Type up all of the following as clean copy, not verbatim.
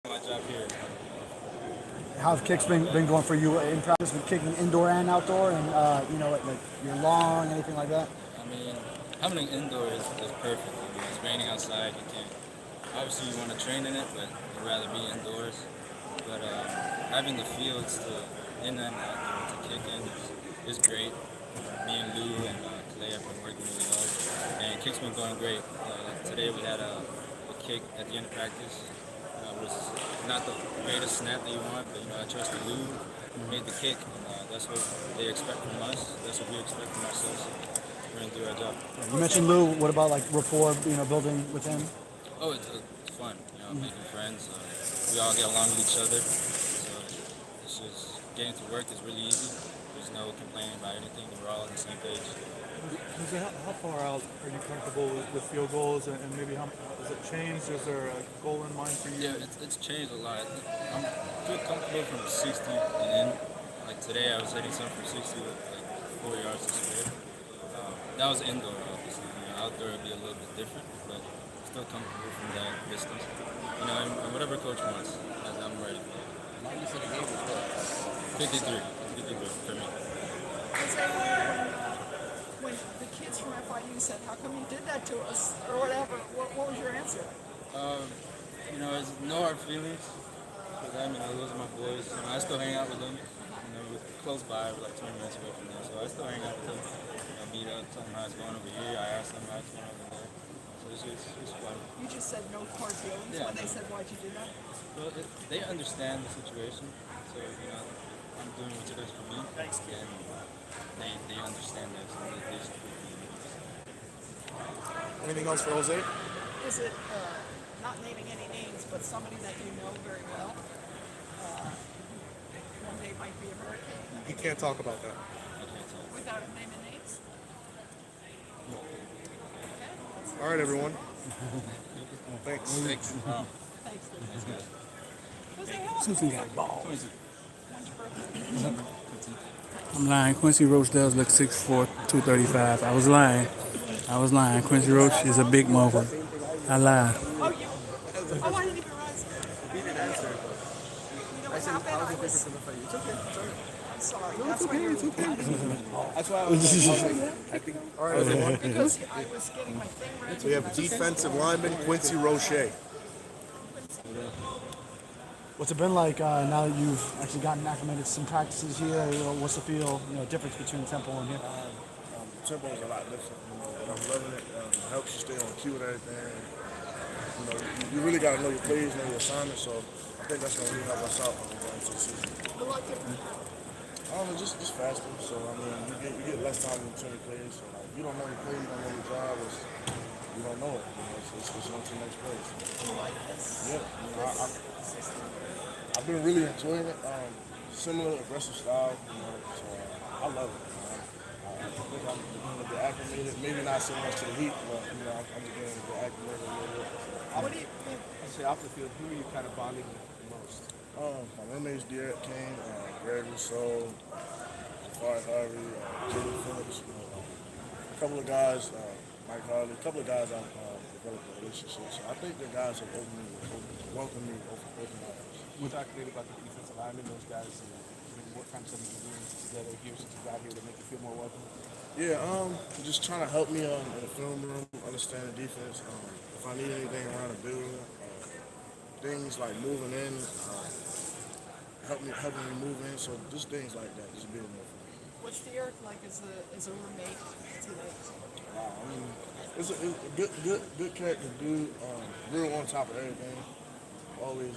My job here. How's kicks been going for you in practice with kicking indoor and outdoor, and like your long, anything like that? I mean, having indoor is perfect. I mean, it's raining outside. You can't. Obviously, you want to train in it, but you'd rather be indoors. But having the fields to in and outdoor to kick in is great. Me and Lou and Clay have been working really hard, and kick's been going great. Today we had a kick at the end of practice. It was not the greatest snap that you want, but I trusted Lou, made the kick, and that's what they expect from us. That's what we expect from ourselves. We're gonna do our job. You mentioned Lou. What about like rapport, building with him? Oh, it's fun, making friends. We all get along with each other, so it's just getting to work is really easy. There's no complaining about anything. We're all on the same page. Jose, how far out are you comfortable with field goals, and maybe how has it changed? Is there a goal in mind for you? Yeah, it's changed a lot. I'm feel comfortable from 60 and in. Like today, I was hitting something from 60 with like 4 yards to spare. That was indoor, obviously. Outdoor would be a little bit different, but still comfortable from that distance. And whatever coach wants, I'm ready for it. You said the game was good. 53 for me. When the kids from FIU said, "How come you did that to us?" or whatever, what was your answer? Um, it's know our feelings for them. Those are my boys. I still hang out with them. We're close by, we're like 20 minutes away from them, so I still hang out with them. Meet up, tell them how it's going over here. I ask them how it's going over there. So it's fun. You just said no hard feelings Yeah. when they said, "Why'd you do that?" Well, they understand the situation, so I'm doing what's best for me. Thanks, kid. And they understand that, so they support me. Anything else for Jose? Is it not naming any names, but somebody that you know very well? One day might be a hurricane. He can't talk about that. I can't tell. Without naming names. All right, everyone. Thanks. Thanks. Thanks. Thanks, guys. Jose, how old Susan got balls. when's your birthday? I'm lying. Quincy Roach does look 6'4", 235. I was lying. Quincy Roach is a big motherfucker. I lied. Oh, you. Oh, I didn't even realize that. He didn't answer. You know what happened? How was it different from the fight? It's okay. It's all right. I'm sorry. That's why you're. That's why I was like, I think. All right, everyone. Because I was getting my thing ready. So we have defensive lineman Quincy Roche. What's it been like now that you've actually gotten acclimated to some practices here? What's the feel, difference between Temple and here? Tempo is a lot different, but I'm loving it. It helps you stay on cue and everything. You really got to know your plays, know your assignments, so I think that's going to really help us out when we go into the season. A lot different. I don't know, just faster. So, you get less time in between plays. So, like, you don't know your play, you don't know your job, you don't know it. It's on to the next play. You like this? Yeah. I've been really enjoying it. Similar aggressive style, so I love it. I think I'm beginning to get acclimated. Maybe not so much to the heat, but I'm beginning to get acclimated a little bit. What do you think? I say off the field, who are you kind of bonding with the most? My roommates, Derek King, Greg Rousseau, Jafar Harvey, Jimmy Phillips, a couple of guys, Mike Harley, a couple of guys I've developed a relationship. So I think the guys have welcomed me open arms. We talked later about the defensive linemen, those guys. What kind of stuff you doing together here since you got here to make you feel more welcome? Yeah, just trying to help me in the film room, understand the defense. If I need anything around the building, things like moving in, helping me move in. So just things like that, just being there for me. What's Derek like as a roommate? What's he like? It's a good character dude. Real on top of everything. Always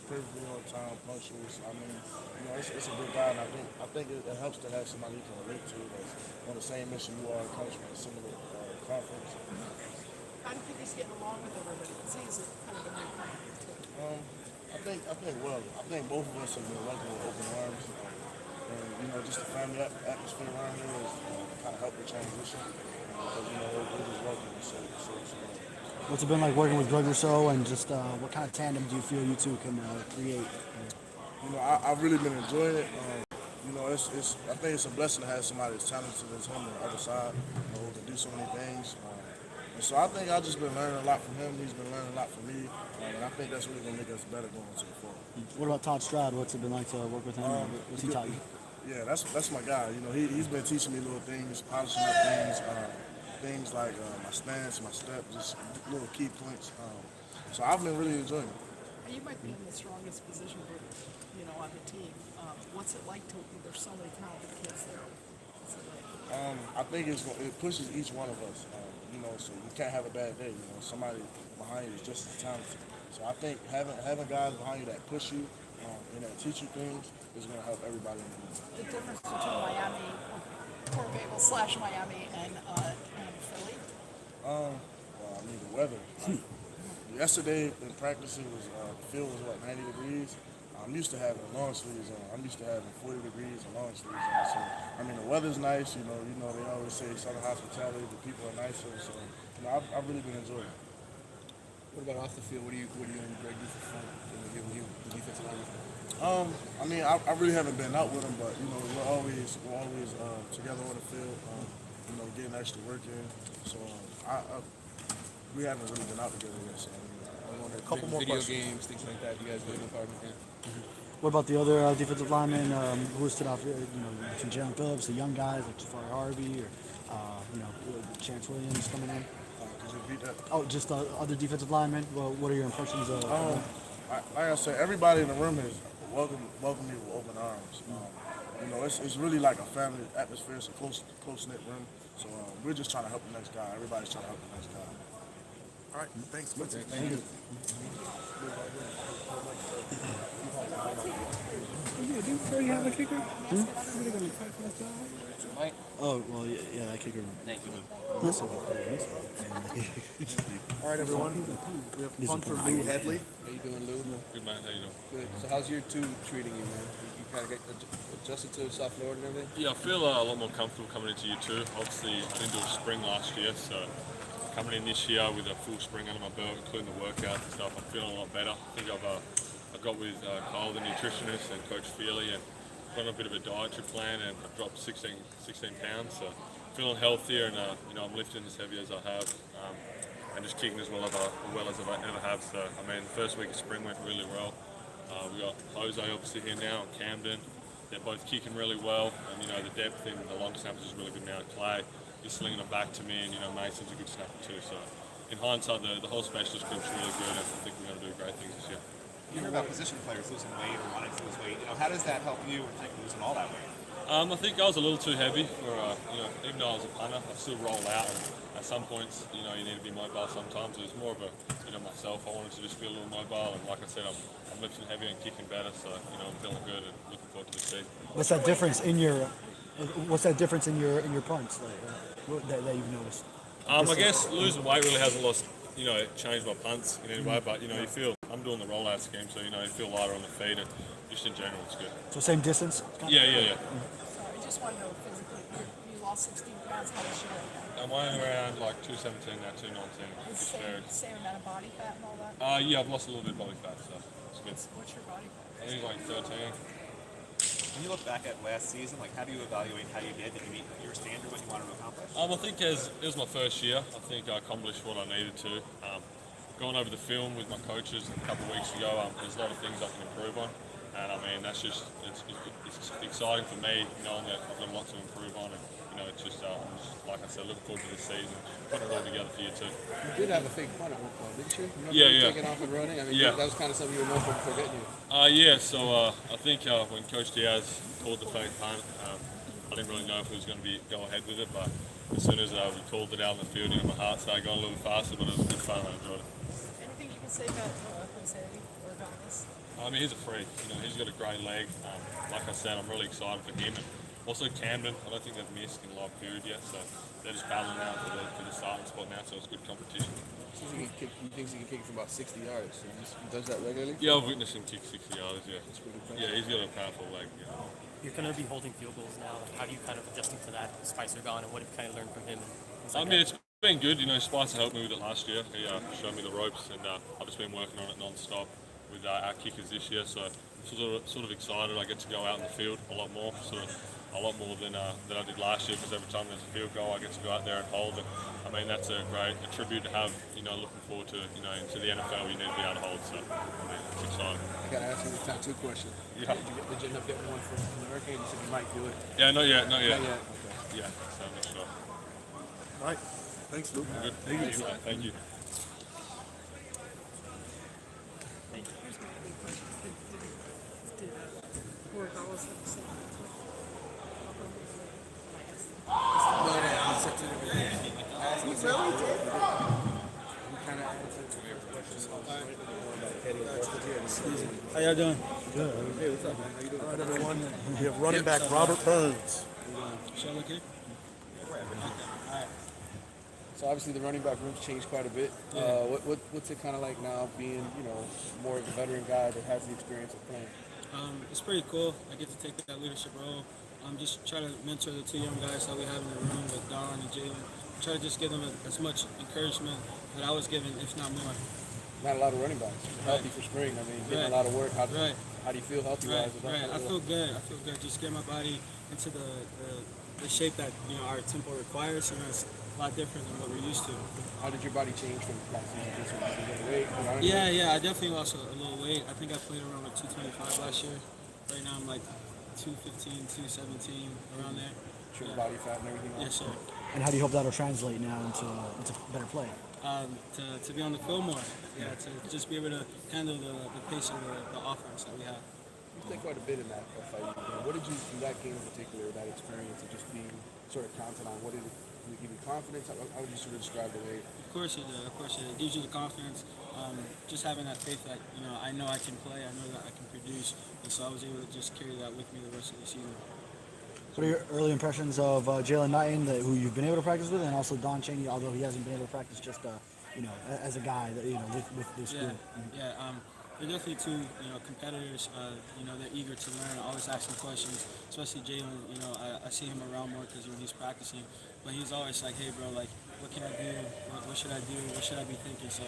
perfectly on time, punctual. It's a good guy, and I think it helps to have somebody you can relate to that's on the same mission you are, comes from a similar conference. How do you think he's getting along with everybody? Because he's kind of a new character too. I think well. I think both of us have been welcomed with open arms, and just the family atmosphere around here has kind of helped the transition because we're just welcome so What's it been like working with Greg Rousseau, and just what kind of tandem do you feel you two can create? I've really been enjoying it. I think it's a blessing to have somebody as talented as him on the other side, who can do so many things. And so I think I've just been learning a lot from him. He's been learning a lot from me, and I think that's really going to make us better going into the fall. What about Todd Stroud? What's it been like to work with him? What's he taught you? Yeah, that's my guy. You know, he's been teaching me little things, polishing up things like my stance, my step, just little key points. So I've been really enjoying it. You might be in the strongest position, on the team. What's it like to? There's so many talented kids there. What's it like? I think it pushes each one of us. So you can't have a bad day. Somebody behind you is just as talented. So I think having guys behind you that push you and that teach you things is going to help everybody in the room. The difference between Miami, Boregalas / Miami, and Philly. The weather. Yesterday in practice, the field was 90 degrees. I'm used to having long sleeves on. I'm used to having 40 degrees and long sleeves on. So the weather's nice. They always say Southern hospitality. The people are nicer. So I've really been enjoying it. What about off the field? What do you and Greg do for fun? Giving you the defensive line? I really haven't been out with them, but we're always together on the field. Getting extra work in. So we haven't really been out together yet. So A couple more video games, things like that. You guys really no problem with that? What about the other defensive linemen? Who stood out? Between Jalen Phillips, the young guys like Jafari Harvey, or Chance Williams coming in. Could you repeat that? Oh, just other defensive linemen. Well, what are your impressions of? Like I said, everybody in the room is welcome me with open arms. It's really like a family atmosphere. It's a close knit room. So we're just trying to help the next guy. Everybody's trying to help the next guy. All right, thanks. Thank you. Do you have a kicker? Oh, well, yeah, that kicker. Thank you. All right, everyone. We have punter Lou Headley. How you doing, Lou? Good man, how you doing? Good. So how's year 2 treating you, man? You kind of get adjusted to South Florida and everything? Yeah, I feel a lot more comfortable coming into year 2. Obviously, I didn't do a spring last year, so coming in this year with a full spring under my belt, including the workouts and stuff, I'm feeling a lot better. I think I got with Kyle, the nutritionist, and Coach Feely, and got on a bit of a dietary plan, and I've dropped 16 pounds, so feeling healthier, and I'm lifting as heavy as I have, and just kicking as well as I ever have. So the first week of spring went really well. We got Jose obviously here now, and Camden. They're both kicking really well, and the depth in the long snappers is really good now. Clay is slinging them back to me, and Mason's a good snapper too. So in hindsight, the whole specialist group's really good, and I think we're going to do great things this year. You hear about position players losing weight or wanting to lose weight. How does that help you losing all that weight? I think I was a little too heavy for, even though I was a punter, I still roll out. And at some points, you need to be mobile sometimes. It was more of a, myself. I wanted to just feel a little mobile, and like I said, I'm lifting heavy and kicking better, so I'm feeling good and looking forward to the season. What's that difference in your? What's that difference in your punts that you've noticed? I guess losing weight really hasn't changed my punts in any way, but you feel I'm doing the rollout scheme, so you feel lighter on the feet, and just in general it's good. So same distance? Yeah. Sorry, I just want to know physically, you lost 16 pounds. How much you I'm weighing around like 217 now, 219. Same amount of body fat and all that? Yeah, I've lost a little bit of body fat, so it's good. What's your body fat? I think like 13. When you look back at last season, how do you evaluate how you did? Did you meet your standard, what you wanted to accomplish? I think as it was my first year, I think I accomplished what I needed to. Going over the film with my coaches a couple of weeks ago, there's a lot of things I can improve on, and that's just it's exciting for me knowing that I've got a lot to improve on, and it's just I'm just, like I said, looking forward to this season, putting it all together for you too. You did have a fake punt at one point, didn't you? Yeah. Taking off and running. Yeah. That was kind of something you were known for before getting you. So I think when Coach Diaz called the fake punt, I didn't really know if he was going to go ahead with it, but as soon as we called it out in the field, my heart started going a little faster, but it was good fun. I enjoyed it. Anything you can say about Jose Boregalas? He's a freak. He's got a great leg. Like I said, I'm really excited for him. And also Camden, I don't think they've missed in a live period yet, so they're just battling out for the starting spot now, so it's good competition. He thinks he can kick from about 60 yards. So he does that regularly? Yeah, I've witnessed him kick 60 yards, yeah. That's pretty impressive. Yeah, he's got a powerful leg, yeah. You're going to be holding field goals now. How do you kind of adjusting to that? Spicer gone, and what have you kind of learned from him? It's been good. Spicer helped me with it last year. He showed me the ropes, and I've just been working on it non-stop. with our kickers this year. So sort of excited. I get to go out in the field a lot more, a lot more than I did last year, because every time there's a field goal, I get to go out there and hold it. I mean, that's a great tribute to have. Looking forward to into the NFL, you need to be able to hold. So I mean, it's exciting. I gotta ask you the tattoo question. Yeah. Did you end up getting one from the Hurricane? You said you might do it. Yeah, not yet. Not yet. Okay. Yeah, so I'm not sure. All right. Thanks, Luke. Good. Thank you. Here's my big question. Did Boregalas have the same He really did? We kind of answered the questions more about Teddy and Dorothy. How y'all doing? Good. Hey, what's up, man? How you doing? All right, everyone. We have running back Robert Burns. Shall I look here? So obviously the running back room's changed quite a bit. What's it kind of like now being, more of a veteran guy that has the experience of playing? It's pretty cool. I get to take that leadership role. Just try to mentor the two young guys that we have in the room with Don and Jalen. Try to just give them as much encouragement that I was given, if not more. Not a lot of running backs. Healthy for spring. I mean, getting a lot of work. How do you feel healthy-wise? Right. I feel good. Just get my body into the shape that our tempo requires, and it's a lot different than what we're used to. How did your body change from last season? Did you gain weight? Yeah. I definitely lost a little weight. I think I played around 225 last year. Right now I'm 215, 217, around there. Your body fat and everything else? Yes, sir. And how do you hope that'll translate now into better play? To be on the field more. Yeah, to just be able to handle the pace of the offense that we have. You played quite a bit in that fight. What did you, from that game in particular, that experience of just being sort of counted on, did it give you confidence? How would you sort of describe the way? Of course it did. It gives you the confidence. Just having that faith that, I know I can play, I know that I can produce. And so I was able to just carry that with me the rest of the season. What are your early impressions of Jalen Knighton, who you've been able to practice with, and also Don Chaney, although he hasn't been able to practice just, as a guy that, with this group? They're definitely two, competitors. They're eager to learn, always asking questions. Especially Jalen, I see him around more because he's practicing. But he's always like, hey, bro, what can I do? What should I do? What should I be thinking? So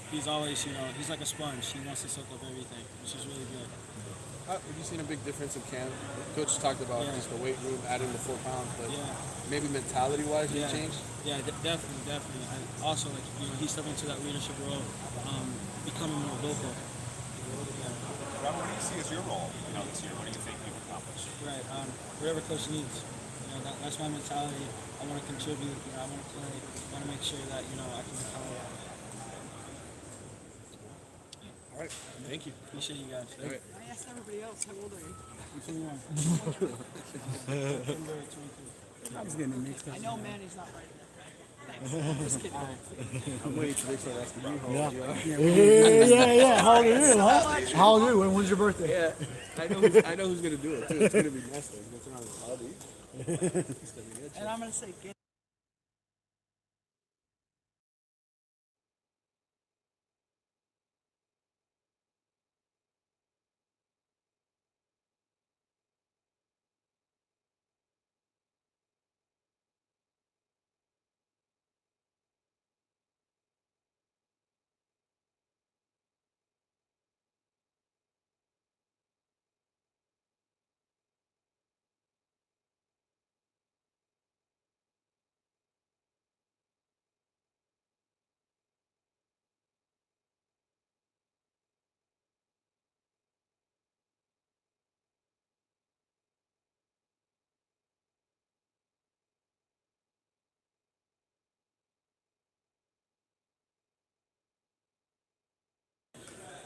he's always, he's like a sponge. He wants to soak up everything, which is really good. Have you seen a big difference in camp? Coach talked about just the weight room, adding the 4 pounds, but maybe mentality-wise, did it change? Yeah, definitely. And also, he stepped into that leadership role, becoming more vocal. Robert, what do you see as your role this year? What do you think you've accomplished? Right, whatever coach needs. That's my mentality. I want to contribute. I want to play. I want to make sure that I can become. All right, thank you. Appreciate you guys. All right. I asked everybody else, how old are you? I was getting mixed up. I know Manny's not right there. Thanks. I'm just kidding. I'm waiting for this one asking you how old you are. Yeah. How old are you, huh? How old are you? When's your birthday? Yeah, I know who's going to do it, too. It's going to be Nestor. He's going to turn on the Aldi. And I'm going to say, get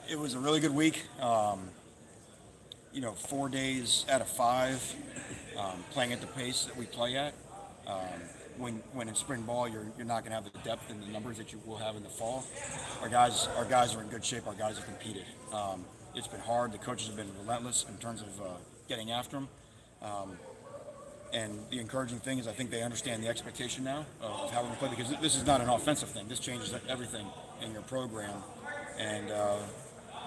It was a really good week. 4 days out of 5 playing at the pace that we play at. When in spring ball, you're not going to have the depth and the numbers that you will have in the fall. Our guys are in good shape. Our guys have competed. It's been hard. The coaches have been relentless in terms of getting after them. And the encouraging thing is I think they understand the expectation now of how we're going to play, because this is not an offensive thing. This changes everything in your program. And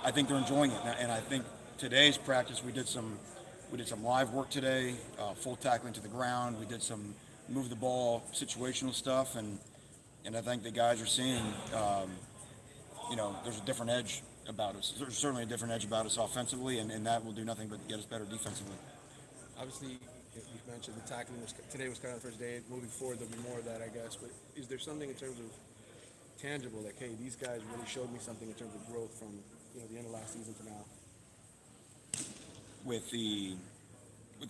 I think they're enjoying it. And I think today's practice, we did some live work today, full tackling to the ground. We did some move the ball situational stuff, and I think the guys are seeing, there's a different edge about us. There's certainly a different edge about us offensively, and that will do nothing but get us better defensively. Obviously, you mentioned the tackling today was kind of the first day. Moving forward, there'll be more of that, I guess. But is there something in terms of tangible, like, hey, these guys really showed me something in terms of growth from the end of last season to now? With the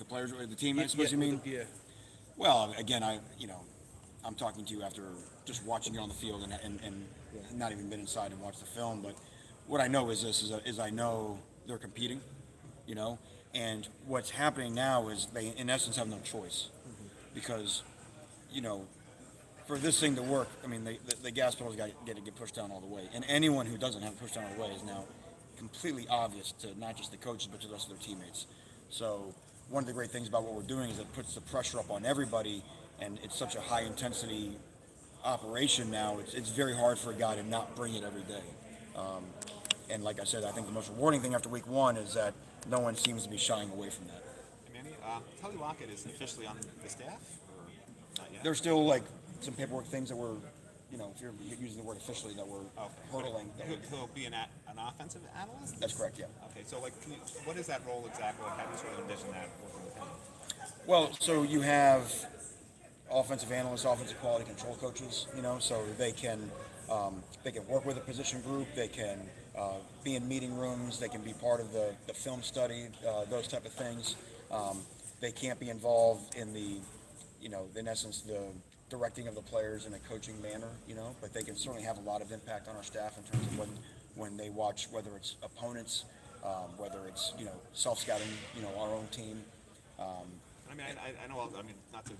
players, with the team, I suppose you mean? Yeah. Well, again, I'm talking to you after just watching it on the field and not even been inside and watched the film. But what I know is this: is I know they're competing, and what's happening now is they, in essence, have no choice, because, for this thing to work, I mean, the gas pedal's got to get pushed down all the way, and anyone who doesn't have it pushed down all the way is now completely obvious to not just the coaches but to the rest of their teammates. So one of the great things about what we're doing is it puts the pressure up on everybody, and it's such a high intensity operation now. It's very hard for a guy to not bring it every day. And like I said, I think the most rewarding thing after week one is that no one seems to be shying away from that. Manny, Tully Lockett is officially on the staff, or not yet? There's still like some paperwork things that we're, if you're using the word officially, that we're hurdling. He'll be an offensive analyst? That's correct, yeah. Okay, so what is that role exactly? How do you sort of envision that working with him? Well, so you have offensive analysts, offensive quality control coaches, so they can work with a position group, they can be in meeting rooms, they can be part of the film study, those type of things. They can't be involved in in essence, the directing of the players in a coaching manner, but they can certainly have a lot of impact on our staff in terms of when they watch, whether it's opponents, whether it's, self-scouting, our own team. I know, not to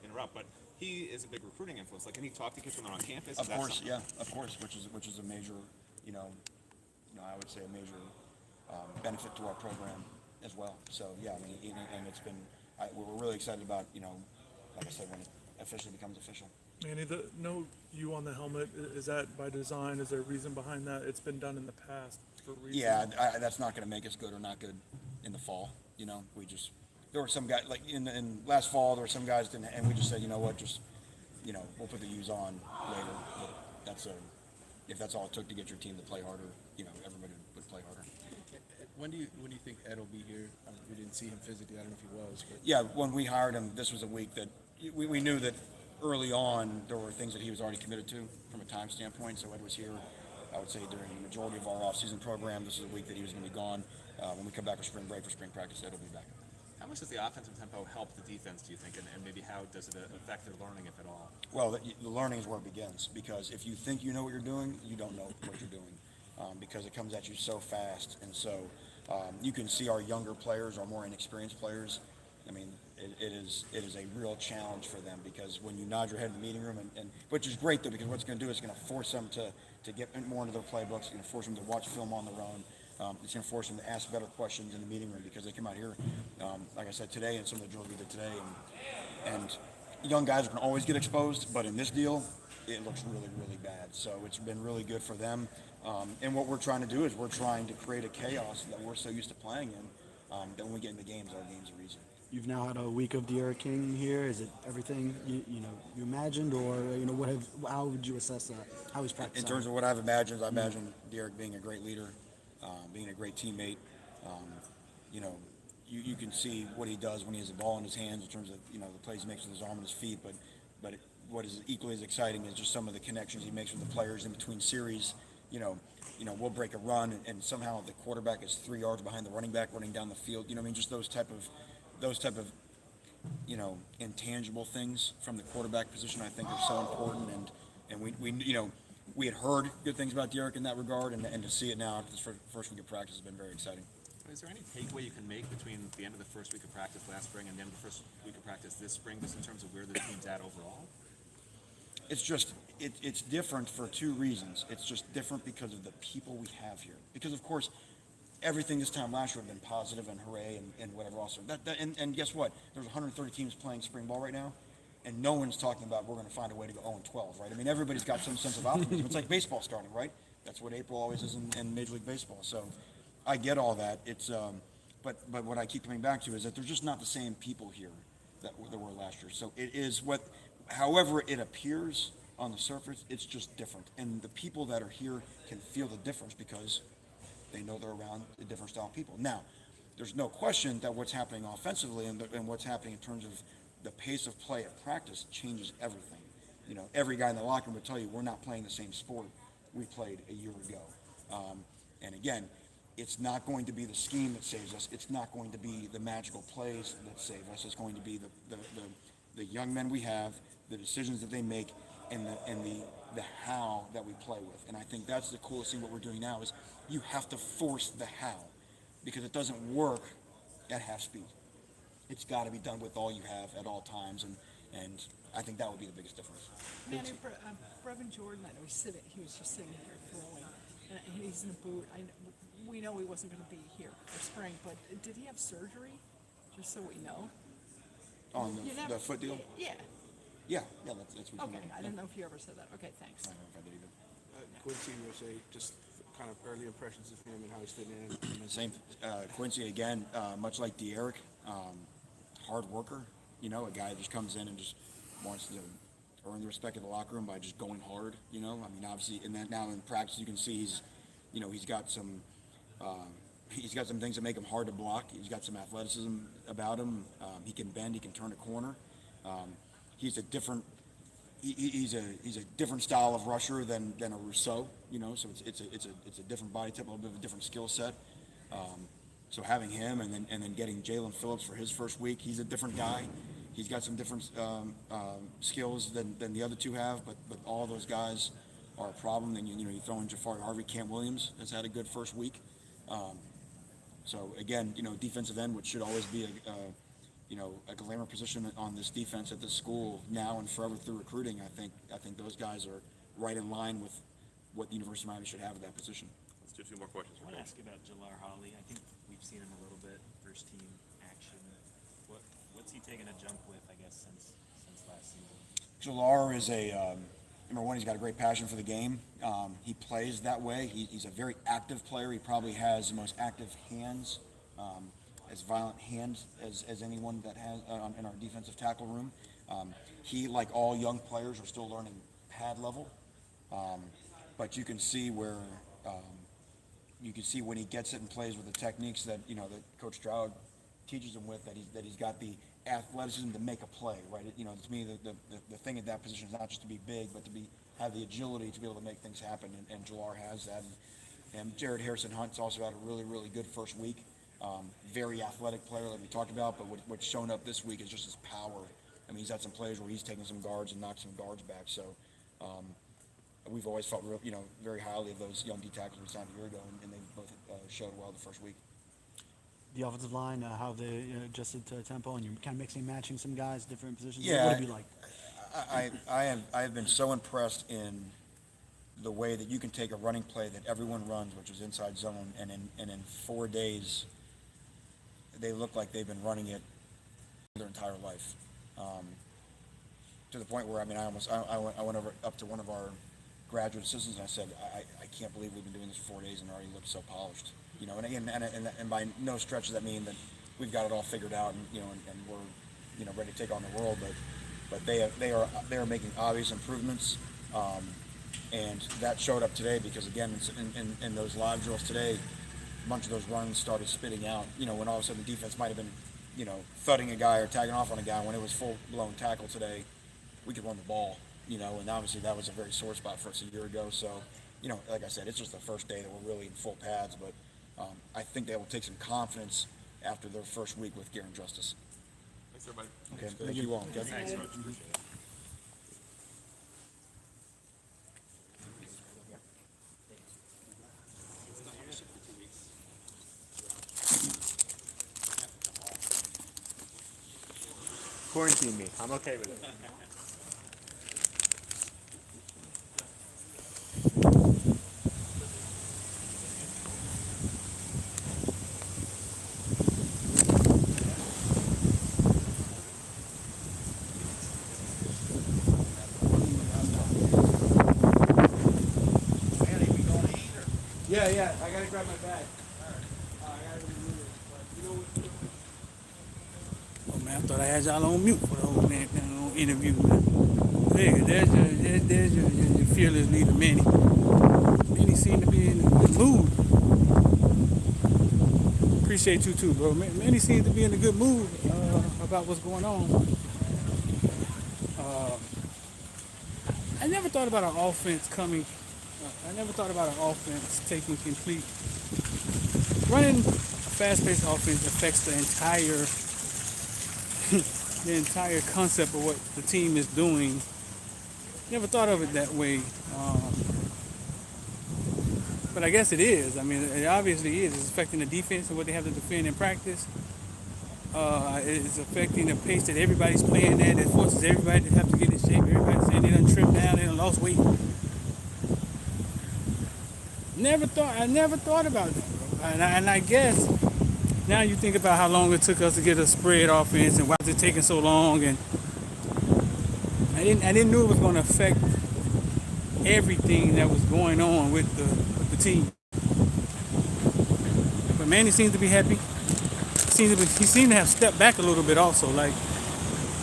interrupt, but he is a big recruiting influence. Like, can he talk to kids when they're on campus? Of course, yeah, of course, which is a major, I would say a major benefit to our program as well. So yeah, and it's been, we're really excited about, like I said, when it officially becomes official. Manny, the no you on the helmet, is that by design? Is there a reason behind that? It's been done in the past for reasons. Yeah, that's not going to make us good or not good in the fall. There were some guys, like in last fall, there were some guys and we just said, we'll put the U's on later. But if that's all it took to get your team to play harder, everybody would play harder. When do you think Ed will be here? We didn't see him physically. I don't know if he was. But. Yeah, when we hired him, this was a week that we knew that early on there were things that he was already committed to from a time standpoint. So Ed was here, I would say, during the majority of our off-season program. This is a week that he was going to be gone. When we come back for spring break, for spring practice, Ed will be back. How much does the offensive tempo help the defense, do you think, and maybe how does it affect their learning, if at all? Well, the learning is where it begins, because if you think you know what you're doing, you don't know what you're doing, because it comes at you so fast. And so you can see our younger players, our more inexperienced players. It is a real challenge for them, because when you nod your head in the meeting room, and which is great though, because what it's going to do is it's going to force them to get more into their playbooks. It's going to force them to watch film on their own. It's going to force them to ask better questions in the meeting room, because they come out here, like I said today, and some of the drills we did today, and young guys can always get exposed, but in this deal, it looks really, really bad. So it's been really good for them. And what we're trying to do is we're trying to create a chaos that we're so used to playing in, that when we get in the games, our games are easy. You've now had a week of De'Ara King here. Is it everything you imagined, or how would you assess how he's practicing? In terms of what I've imagined, I imagine Derek being a great leader, being a great teammate. You can see what he does when he has the ball in his hands in terms of the plays he makes with his arm and his feet. But what is equally as exciting is just some of the connections he makes with the players in between series. We'll break a run and somehow the quarterback is 3 yards behind the running back running down the field. Just those type of intangible things from the quarterback position, I think, are so important. And we had heard good things about Derek in that regard, and to see it now after this first week of practice has been very exciting. Is there any takeaway you can make between the end of the first week of practice last spring and the end of the first week of practice this spring, just in terms of where the team's at overall? It's just, it's different for 2 reasons. It's just different because of the people we have here. Because, of course, everything this time last year had been positive and hooray and whatever else. And guess what? There's 130 teams playing spring ball right now, and no one's talking about we're going to find a way to go 0-12, right? Everybody's got some sense of optimism. It's like baseball starting, right? That's what April always is in Major League Baseball. So I get all that. It's but what I keep coming back to is that there's just not the same people here that there were last year. So it is however it appears on the surface, it's just different. And the people that are here can feel the difference because They know they're around a different style of people. Now, there's no question that what's happening offensively and what's happening in terms of the pace of play at practice changes everything. You know, every guy in the locker room would tell you we're not playing the same sport we played a year ago. And again, it's not going to be the scheme that saves us. It's not going to be the magical plays that save us. It's going to be the young men we have, the decisions that they make, and the how that we play with. And I think that's the coolest thing what we're doing now is you have to force the how, because it doesn't work at half speed. It's got to be done with all you have at all times, and I think that would be the biggest difference. Manny, Brevin Jordan, I know he was just sitting here throwing, and he's in a boot. We know he wasn't going to be here for spring, but did he have surgery? Just so we know. On the foot deal? Yeah. Yeah, that's what Okay, I didn't know if you ever said that. Okay, thanks. I don't know if I did either. Quincy was just kind of early impressions of him and how he's fitting in. Same, Quincy again, much like De'Eric, hard worker. You know, a guy that just comes in and just wants to earn the respect of the locker room by just going hard. You know, I mean, obviously, and that now in practice you can see he's got some things that make him hard to block. He's got some athleticism about him. He can bend. He can turn a corner. He's a different style of rusher than a Rousseau, you know. So it's a different body type, a little bit of a different skill set. So having him and then getting Jalen Phillips for his first week, he's a different guy. He's got some different skills than the other two have, but all those guys are a problem. Then you throw in Jafari Harvey, Cam Williams has had a good first week. So again, defensive end, which should always be a glamour position on this defense at this school now and forever through recruiting. I think those guys are right in line with what the University of Miami should have at that position. Let's do a few more questions. I want to ask you about Jalar Holly. I think we've seen him a little bit, first team action. What's he taken a jump with, I guess, since last season? Jalar is number one, he's got a great passion for the game. He plays that way. He's a very active player. He probably has the most active hands, as violent hands as anyone that has in our defensive tackle room. He, like all young players, are still learning pad level, but you can see where when he gets it and plays with the techniques that that Coach Stroud teaches him with, that he's got the athleticism to make a play, right? To me, the thing at that position is not just to be big, but to have the agility to be able to make things happen, and Jalar has that. And Jared Harrison Hunt's also had a really, really good first week. Very athletic player, like we talked about, but what's shown up this week is just his power. I mean, he's had some plays where he's taken some guards and knocked some guards back. So we've always felt very highly of those young D tackles we signed a year ago, and they both showed well the first week. The offensive line, how they adjusted to tempo, and you're kind of mixing and matching some guys, different positions. Yeah, what would it be like? I have been so impressed in the way that you can take a running play that everyone runs, which is inside zone, and in 4 days they look like they've been running it their entire life. To the point where I went up to one of our graduate assistants and I said, I can't believe we've been doing this for 4 days and already look so polished. And by no stretch does that mean that we've got it all figured out and we're ready to take on the world, but they are making obvious improvements, and that showed up today because again in those live drills today, a bunch of those runs started spitting out. When all of a sudden the defense might have been thudding a guy or tagging off on a guy when it was full blown tackle today, we could run the ball. And obviously that was a very sore spot for us a year ago. So like I said, it's just the first day that we're really in full pads, but I think they will take some confidence after their first week with Garen Justice. Thanks, everybody. Okay, thank you all. Okay. Thanks, Coach. Appreciate it. Quarantine me. I'm okay with it. Yeah, I gotta grab my bag. Oh man, I thought I had y'all on mute for the whole man interview. Hey, there's your fearless leader, Manny. Manny seemed to be in the mood. Appreciate you too, bro. Manny seems to be in a good mood about what's going on. I never thought about an offense coming. I never thought about an offense taking complete. Running a fast-paced offense affects the entire concept of what the team is doing. Never thought of it that way. But I guess it is. I mean, it obviously is. It's affecting the defense and what they have to defend in practice. It's affecting the pace that everybody's playing at. It forces everybody to have to get in shape. Everybody's saying they done trimmed down, they done lost weight. I never thought about that, bro. And I guess now you think about how long it took us to get a spread offense and why is it taking so long. And I didn't know it was going to affect everything that was going on with the team. But Manny seems to be happy. He seemed to have stepped back a little bit also. Like,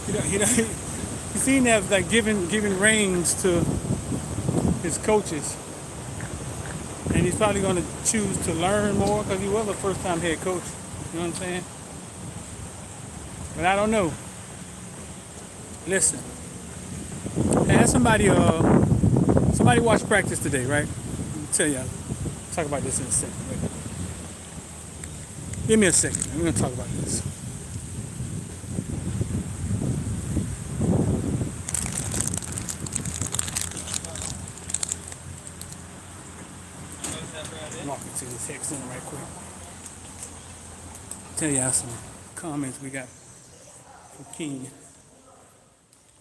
he seemed to have like given reins to his coaches. And he's probably going to choose to learn more because he was a first-time head coach. You know what I'm saying? But I don't know. Listen. I had somebody watched practice today, right? I'll tell y'all. Talk about this in a second. Wait. Give me a second. We're going to talk about this. I'm walking to the tech center right quick. Tell y'all some comments we got from King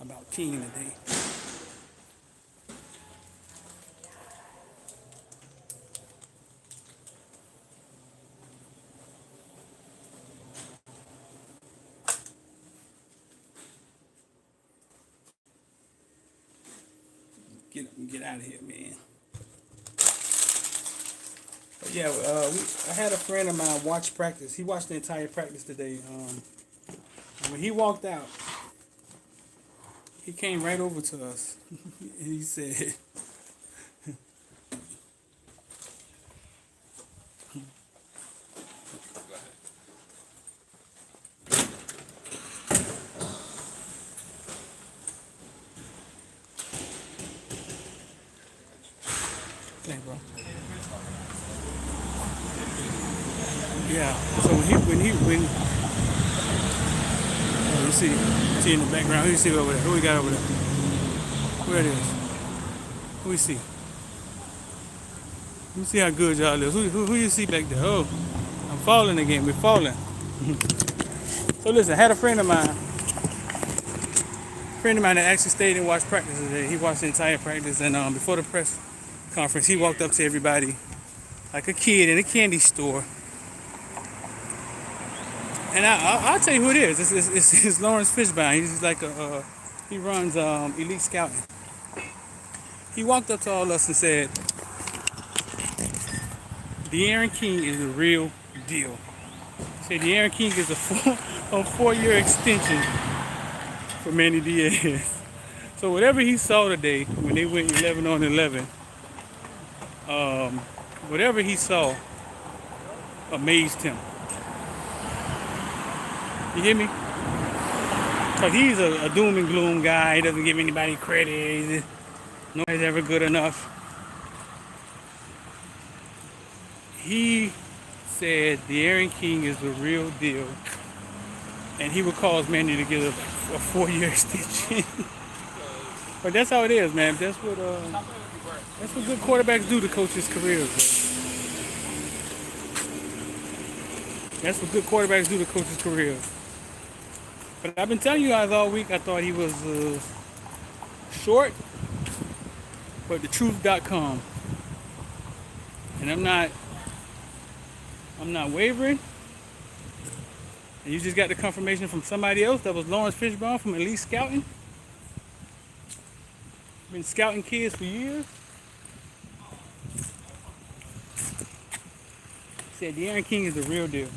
about King today. Get out of here, man. But yeah, I had a friend of mine watch practice. He watched the entire practice today. And when he walked out, he came right over to us. And he said, thanks, bro. Yeah. So when oh, you see in the background. Who you see over there? Who we got over there? Where it is? Who we see? Let me see how good y'all is. Who you see back there? Oh, I'm falling again. We're falling. So listen, I had a friend of mine that actually stayed and watched practice today. He watched the entire practice, and before the press conference, he walked up to everybody like a kid in a candy store. And I'll tell you who it is. It's Lawrence Fishburne. He's like he runs Elite Scouting. He walked up to all of us and said, "De'Aaron King is the real deal." He said De'Aaron King is a four-year extension for Manny Diaz. So whatever he saw today when they went 11-on-11, whatever he saw amazed him. You hear me? Because he's a doom and gloom guy. He doesn't give anybody credit. Nobody's ever good enough. He said De'Aaron King is the real deal. And he would cause Manny to get a 4-year extension. But that's how it is, man. That's what good quarterbacks do to coaches' careers, bro. That's what good quarterbacks do to coaches' careers. But I've been telling you guys all week I thought he was short, but thetruth.com. And I'm not wavering. And you just got the confirmation from somebody else. That was Lawrence Fishburne from Elite Scouting. Been scouting kids for years. Said De'Aaron King is the real deal.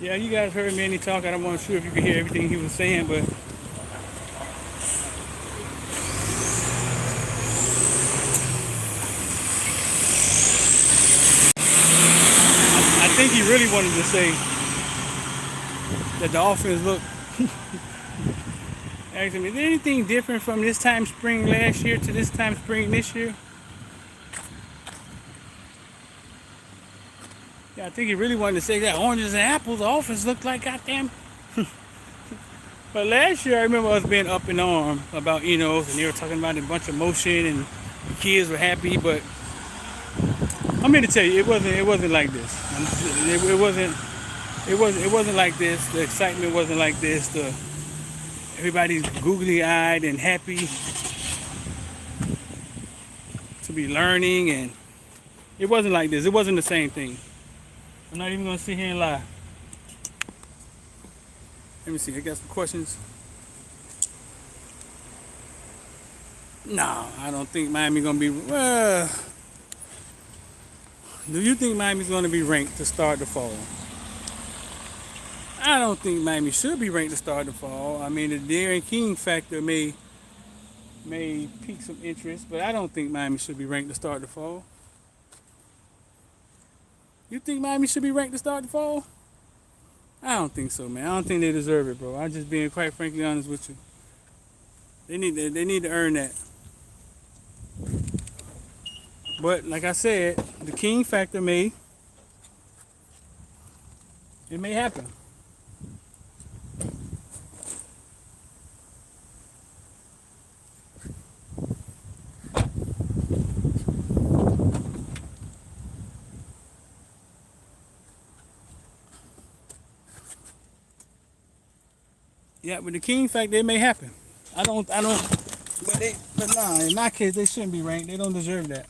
Yeah, you guys heard Manny talk. I don't want sure if you could hear everything he was saying, but I think he really wanted to say that the offense looked. Asked him, is there anything different from this time spring last year to this time spring this year? Yeah, I think he really wanted to say that. Oranges and apples, the offense looked like goddamn. But last year, I remember us being up in arms about Enos, and they were talking about a bunch of motion, and the kids were happy. But I'm here to tell you, it wasn't like this. It wasn't like this. The excitement wasn't like this. Everybody's googly-eyed and happy to be learning, and it wasn't like this. It wasn't the same thing. I'm not even gonna sit here and lie. Let me see, I got some questions. No, I don't think Miami gonna be, well, do you think Miami's gonna be ranked to start the fall? I don't think Miami should be ranked to start the fall. I mean, the Darren King factor may pique some interest, but I don't think Miami should be ranked to start the fall. You think Miami should be ranked to start the fall? I don't think so, man. I don't think they deserve it, bro. I'm just being quite frankly honest with you. They need to earn that. But like I said, the King factor may happen. Yeah, with the King factor, it may happen. I don't, but nah, in my case, they shouldn't be ranked. They don't deserve that.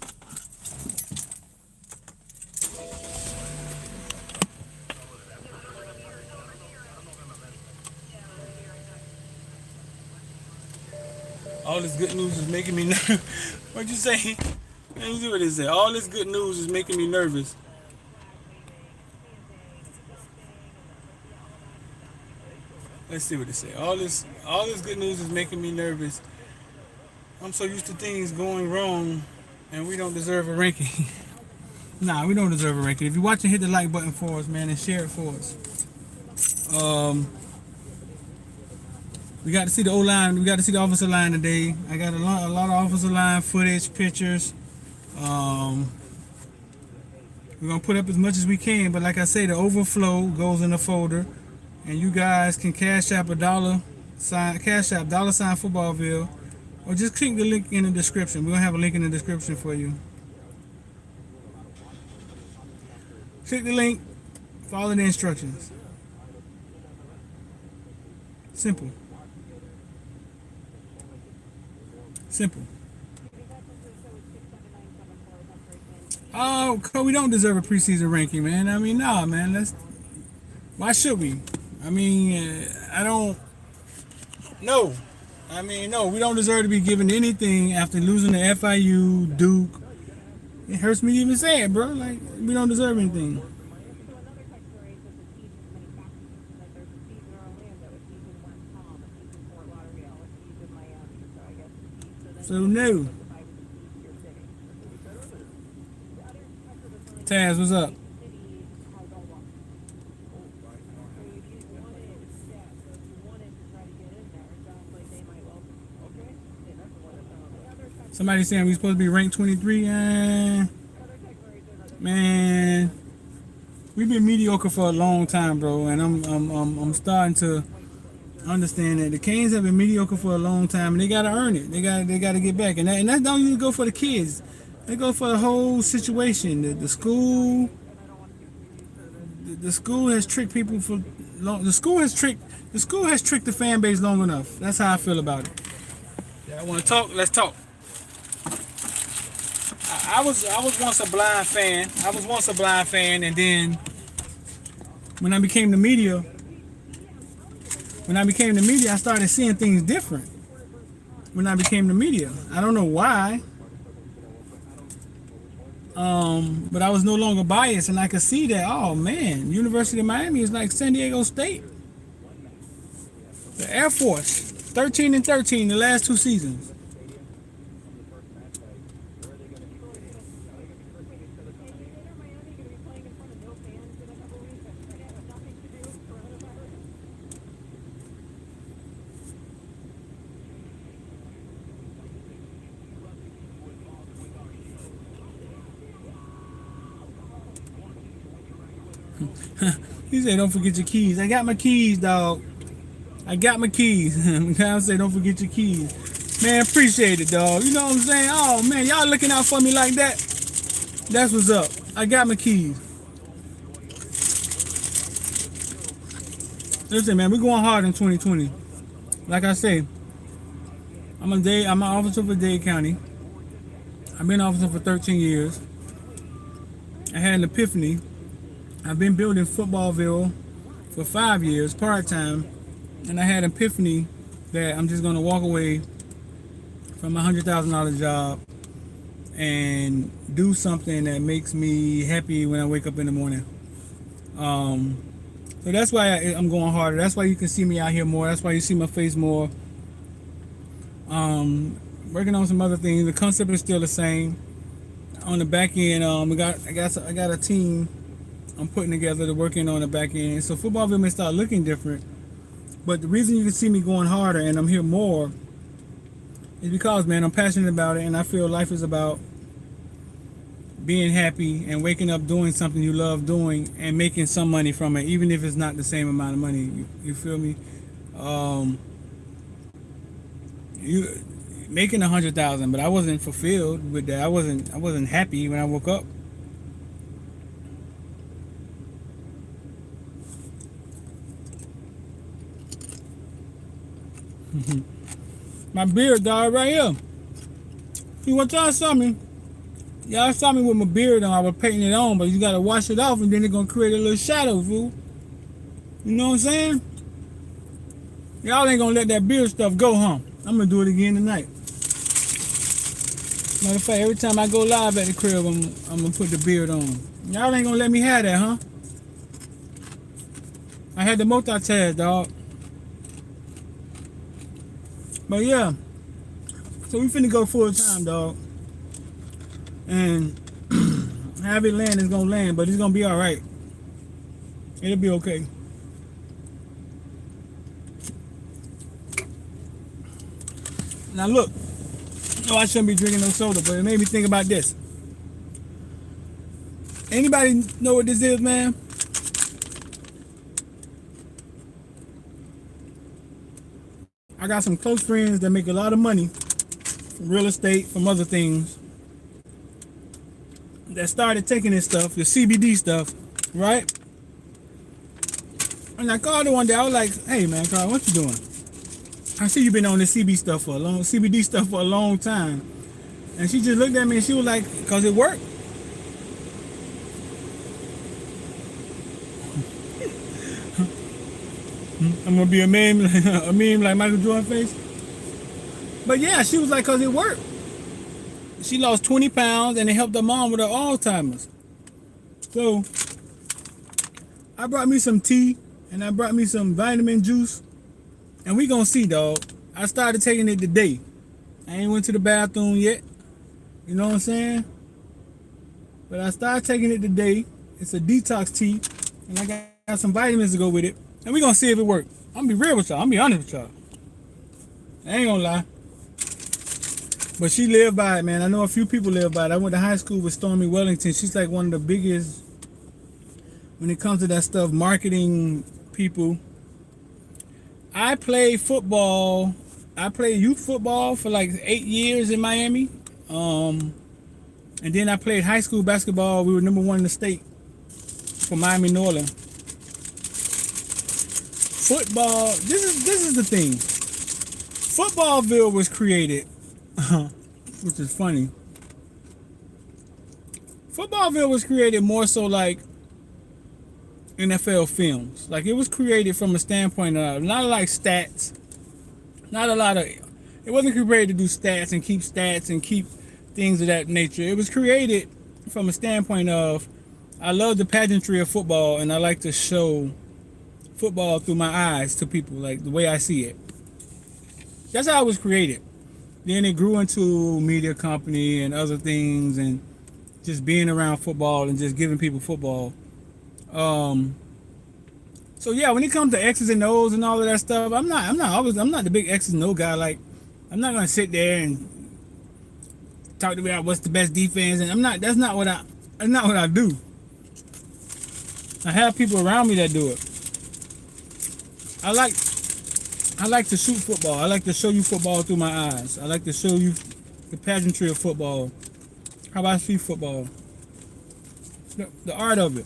All this good news is making me nervous. What'd you say? Let me see what it said. All this good news is making me nervous. Let's see what it says. All this good news is making me nervous. I'm so used to things going wrong, and we don't deserve a ranking. Nah, we don't deserve a ranking. If you're watching, hit the like button for us, man, and share it for us. We got to see the O-line. We got to see the offensive line today. I got a lot of offensive line footage, pictures. We're gonna put up as much as we can, but like I say, the overflow goes in the folder. And you guys can cash app $sign Footballville, or just click the link in the description. We're gonna have a link in the description for you. Click the link, follow the instructions. Simple. Simple. Oh, we don't deserve a preseason ranking, man. I mean, nah, man. Why should we? I mean, I don't. No. I mean, no, we don't deserve to be given anything after losing to FIU, Duke. It hurts me to even say it, bro. Like, we don't deserve anything. So, no. Taz, what's up? Somebody saying we supposed to be ranked 23. Man, we've been mediocre for a long time, bro, and I'm starting to understand that the Canes have been mediocre for a long time, and they gotta earn it. They gotta get back, and that don't even go for the kids. They go for the whole situation. The school has tricked people for long. The school has tricked the fan base long enough. That's how I feel about it. Yeah, I want to talk. Let's talk. I was once a blind fan. And then when I became the media, I started seeing things different. When I became the media, I don't know why. But I was no longer biased, and I could see that. Oh man, University of Miami is like San Diego State, the Air Force, 13-13 the last 2 seasons. He said, "Don't forget your keys." I got my keys, dog. I got my keys. I say, "Don't forget your keys." Man, appreciate it, dog. You know what I'm saying? Oh man, y'all looking out for me like that. That's what's up. I got my keys. Listen, man, we're going hard in 2020. Like I say, I'm an officer for Dade County. I've been officer for 13 years. I had an epiphany. I've been building Footballville for 5 years, part-time, and I had an epiphany that I'm just going to walk away from a $100,000 job and do something that makes me happy when I wake up in the morning. So that's why I'm going harder. That's why you can see me out here more. That's why you see my face more. Working on some other things. The concept is still the same. On the back end, I got a team I'm putting together to working on the back end. So Footballville may start looking different, but the reason you can see me going harder and I'm here more is because, man, I'm passionate about it, and I feel life is about being happy and waking up doing something you love doing and making some money from it, even if it's not the same amount of money. You feel me? You making 100,000, but I wasn't fulfilled with that. I wasn't happy when I woke up. My beard, dog, right here. See what y'all saw me? Y'all saw me with my beard on. I was painting it on, but you gotta wash it off, and then it's gonna create a little shadow, fool. You know what I'm saying? Y'all ain't gonna let that beard stuff go, huh? I'm gonna do it again tonight. Matter of fact, every time I go live at the crib, I'm gonna put the beard on. Y'all ain't gonna let me have that, huh? I had the multitask, dog. But yeah, so we finna go full time, dog. And have it land is gonna land, but it's gonna be all right. It'll be okay. Now look, no, I shouldn't be drinking no soda, but it made me think about this. Anybody know what this is, man? I got some close friends that make a lot of money from real estate, from other things, that started taking this stuff, the CBD stuff, right? And I called her one day. I was like, "Hey, man, Carl, what you doing? I see you've been on this CBD stuff for a long time." And she just looked at me and she was like, "Cause it worked." I'm gonna be a meme like Michael Jordan face. But yeah, she was like, "Cause it worked." She lost 20 pounds and it helped her mom with her Alzheimer's. So I brought me some tea and I brought me some vitamin juice, and we gonna see, dog. I started taking it today. I ain't went to the bathroom yet. You know what I'm saying? But I started taking it today. It's a detox tea, and I got some vitamins to go with it. And we gonna see if it works. I'm gonna be real with y'all. I'm gonna be honest with y'all. I ain't gonna lie. But she lived by it, man. I know a few people live by it. I went to high school with Stormy Wellington. She's like one of the biggest, when it comes to that stuff, marketing people. I played football. I played youth football for like 8 years in Miami. And then I played high school basketball. We were #1 in the state for Miami Northern. Football, this is the thing. Footballville was created, which is funny. Footballville was created more so like NFL films. Like, it was created from a standpoint of not like stats, not a lot of, it wasn't created to do stats and keep things of that nature. It was created from a standpoint of I love the pageantry of football, and I like to show football through my eyes to people, like the way I see it. That's how it was created. Then it grew into media company and other things, and just being around football and just giving people football. Um, so yeah, when it comes to X's and O's and all of that stuff, I'm not the big X's and O guy. Like, I'm not gonna sit there and talk about what's the best defense, and That's not what I do. I have people around me that do it. I like to shoot football. I like to show you football through my eyes. I like to show you the pageantry of football, how I see football, the art of it.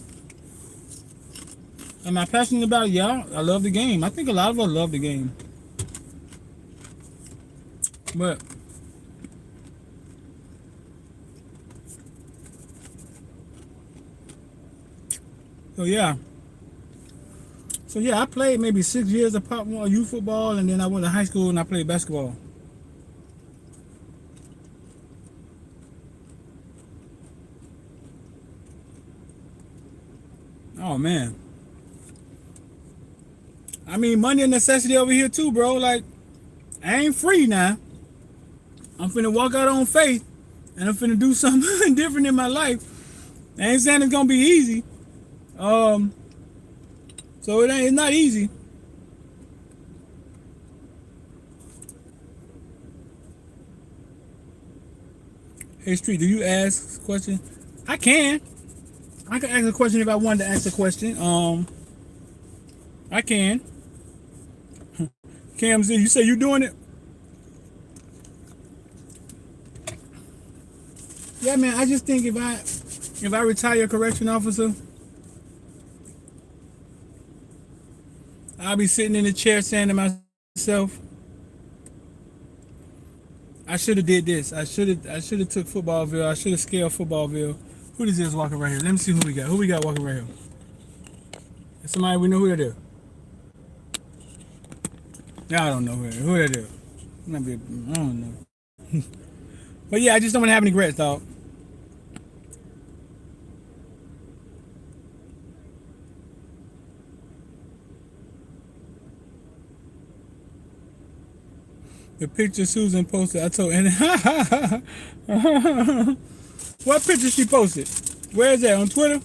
Am I passionate about it? Yeah, I love the game. I think a lot of us love the game. But so yeah, I played maybe 6 years of youth football, and then I went to high school and I played basketball. Oh man. I mean, money and necessity over here too, bro. Like, I ain't free now. I'm finna walk out on faith, and I'm finna do something different in my life. I ain't saying it's gonna be easy. So it's not easy. Hey Street, do you ask a question? I can ask a question if I wanted to ask a question. I can. Cam Z, you say you doing it? Yeah, man. I just think if I retire a correction officer, I'll be sitting in the chair saying to myself, I should have did this. I should have took Footballville. I should have scaled Footballville. Who is this walking right here? Let me see who we got. Who we got walking right here? Somebody we know who that is. I don't know who that is. I don't know. But yeah, I just don't want to have any regrets, dog. The picture Susan posted, I told Annie. What picture she posted? Where is that? On Twitter?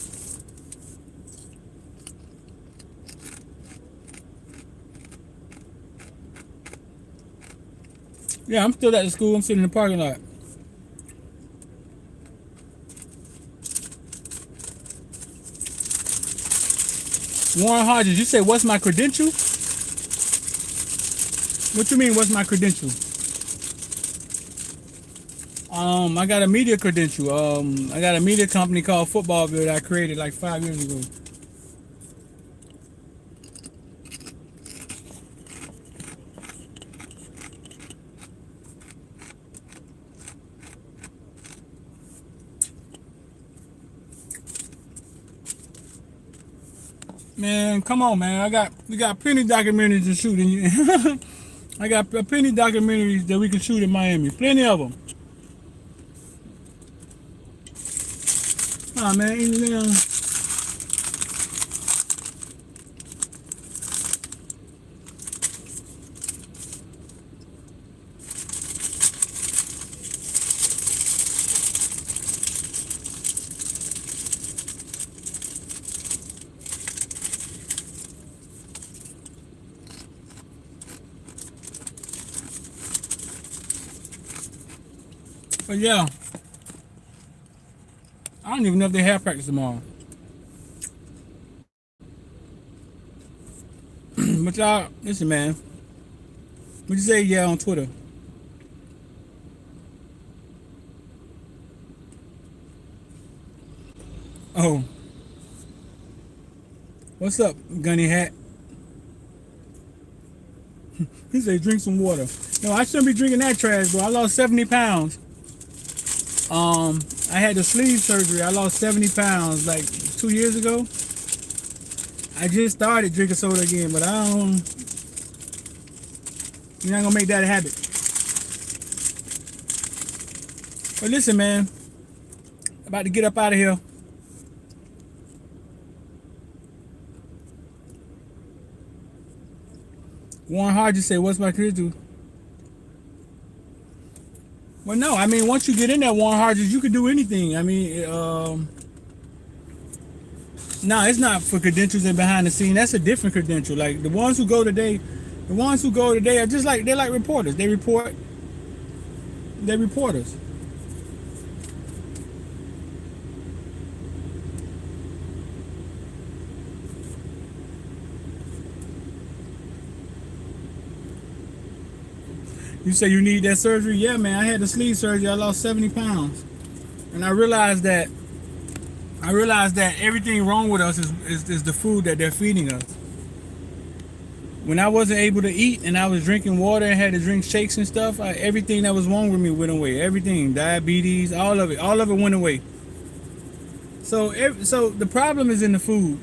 Yeah, I'm still at the school. I'm sitting in the parking lot. Warren Hodges, you say, what's my credential? What you mean, what's my credential? I got a media credential. I got a media company called Footballville that I created like 5 years ago. Man, come on, man. We got plenty documentaries to shoot in. I got plenty documentaries that we can shoot in Miami. Plenty of them. Ah, man. But yeah, I don't even know if they have practice tomorrow. But y'all, listen, man. What you say, yeah, on Twitter? Oh, what's up, Gunny Hat? He say drink some water. No, I shouldn't be drinking that trash, bro. I lost 70 pounds. I had the sleeve surgery. I lost 70 pounds like 2 years ago. I just started drinking soda again, but you're not gonna make that a habit. But listen, man, About to get up out of here. Warren Hard just said, "What's my career do?" Well, no, I mean, once you get in that Warren Hodges, you can do anything. I mean, no, it's not for credentials and behind the scene. That's a different credential. Like the ones who go today are just like they're like reporters. They report. They're reporters. You say you need that surgery? Yeah, man. I had the sleeve surgery. I lost 70 pounds, and I realized that everything wrong with us is the food that they're feeding us. When I wasn't able to eat and I was drinking water and had to drink shakes and stuff, everything that was wrong with me went away. Everything, diabetes, all of it went away. So the problem is in the food,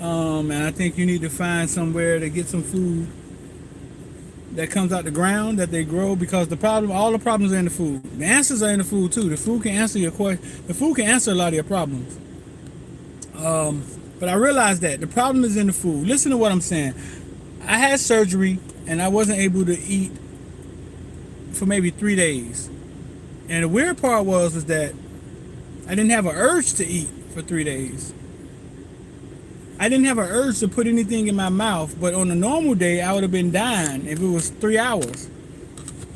and I think you need to find somewhere to get some food that comes out the ground that they grow, because all the problems are in the food. The answers are in the food too. The food can answer your question. The food can answer a lot of your problems. But I realized that the problem is in the food. Listen to what I'm saying. I had surgery and I wasn't able to eat for maybe 3 days. And the weird part was that I didn't have an urge to eat for 3 days. I didn't have an urge to put anything in my mouth, but on a normal day, I would have been dying if it was 3 hours.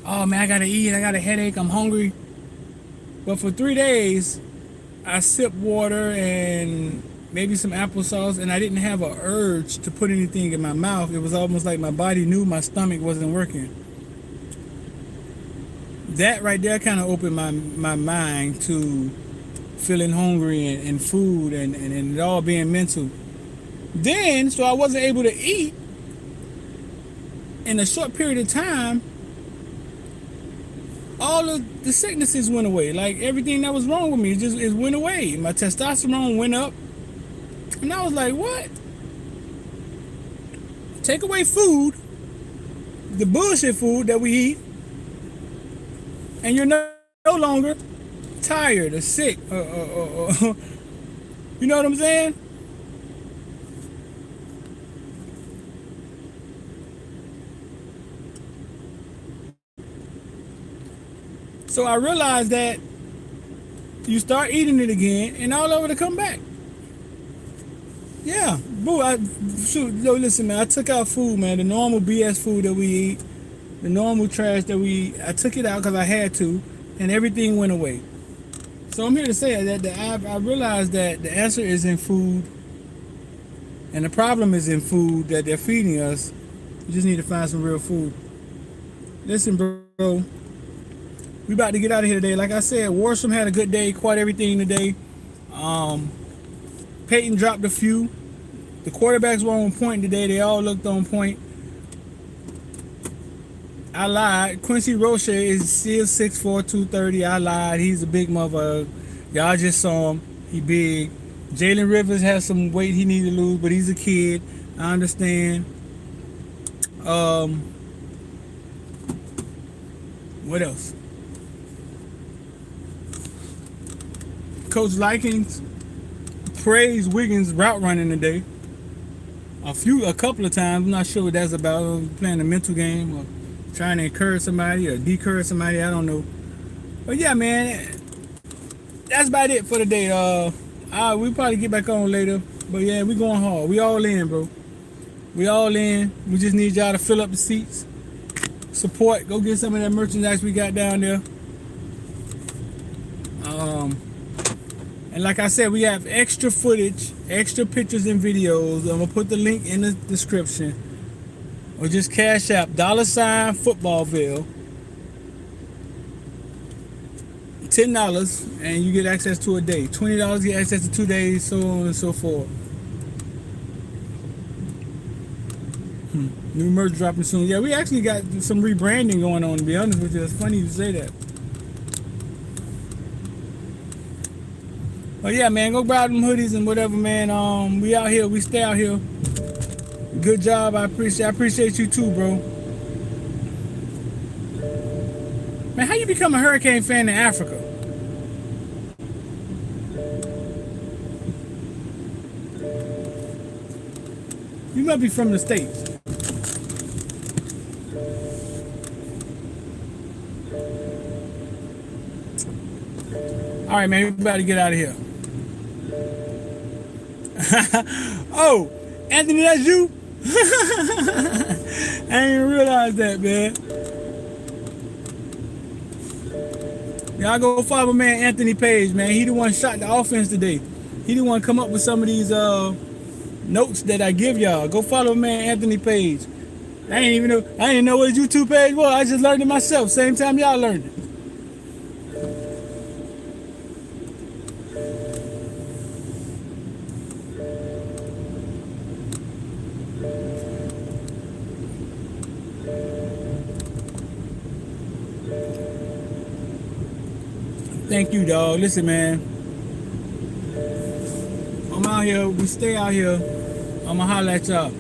Oh man, I gotta eat, I got a headache, I'm hungry. But for 3 days, I sipped water and maybe some applesauce, and I didn't have an urge to put anything in my mouth. It was almost like my body knew my stomach wasn't working. That right there kind of opened my mind to feeling hungry and food and it all being mental. Then, so I wasn't able to eat in a short period of time. All of the sicknesses went away. Like everything that was wrong with me, it went away. My testosterone went up. And I was like, what? Take away food, the bullshit food that we eat, and you're no longer tired or sick. You know what I'm saying? So I realized that you start eating it again, and all of it'll come back. Yeah, boo. Listen, man. I took out food, man. The normal BS food that we eat, the normal trash that we eat. I took it out because I had to, and everything went away. So I'm here to say that I realized that the answer is in food, and the problem is in food that they're feeding us. You just need to find some real food. Listen, bro. We about to get out of here today. Like I said, Worsham had a good day, caught everything today. Peyton dropped a few. The quarterbacks were on point today. They all looked on point. I lied. Quincy Roche is still 6'4", 230. I lied. He's a big motherfucker. Y'all just saw him. He big. Jalen Rivers has some weight he needs to lose, but he's a kid. I understand. What else? Coach Likens praised Wiggins' route running today. A couple of times. I'm not sure what that's about. Playing a mental game or trying to encourage somebody or decourage somebody. I don't know. But yeah, man, that's about it for today. We'll probably get back on later. But yeah, we going hard. We all in, bro. We all in. We just need y'all to fill up the seats. Support. Go get some of that merchandise we got down there. And like I said, we have extra footage, extra pictures and videos. I'm going to put the link in the description. Or just cash app, $ Footballville. $10 and you get access to a day. $20 you get access to 2 days, so on and so forth. New merch dropping soon. Yeah, we actually got some rebranding going on, to be honest with you. It's funny you say that. But yeah, man, go buy them hoodies and whatever, man. We out here, we stay out here. Good job, I appreciate you too, bro. Man, how you become a Hurricane fan in Africa? must be from the States. All right, man, we about to get out of here. Oh, Anthony, that's you? I didn't even realize that, man. Y'all go follow my man Anthony Page, man. He the one shot the offense today. He the one come up with some of these notes that I give y'all. Go follow my man Anthony Page. I didn't know what his YouTube page was. I just learned it myself. Same time y'all learned it. Thank you, dog. Listen, man. I'm out here. We stay out here. I'ma holler at y'all.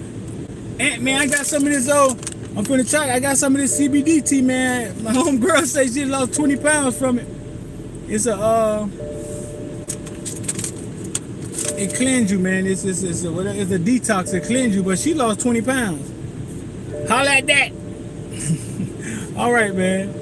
And, man, I got some of this I'm finna try. I got some of this CBD tea, man. My homegirl says she lost 20 pounds from it. It's it cleanse you, man. It's a detox. It cleanse you, but she lost 20 pounds. Holler at that. All right, man.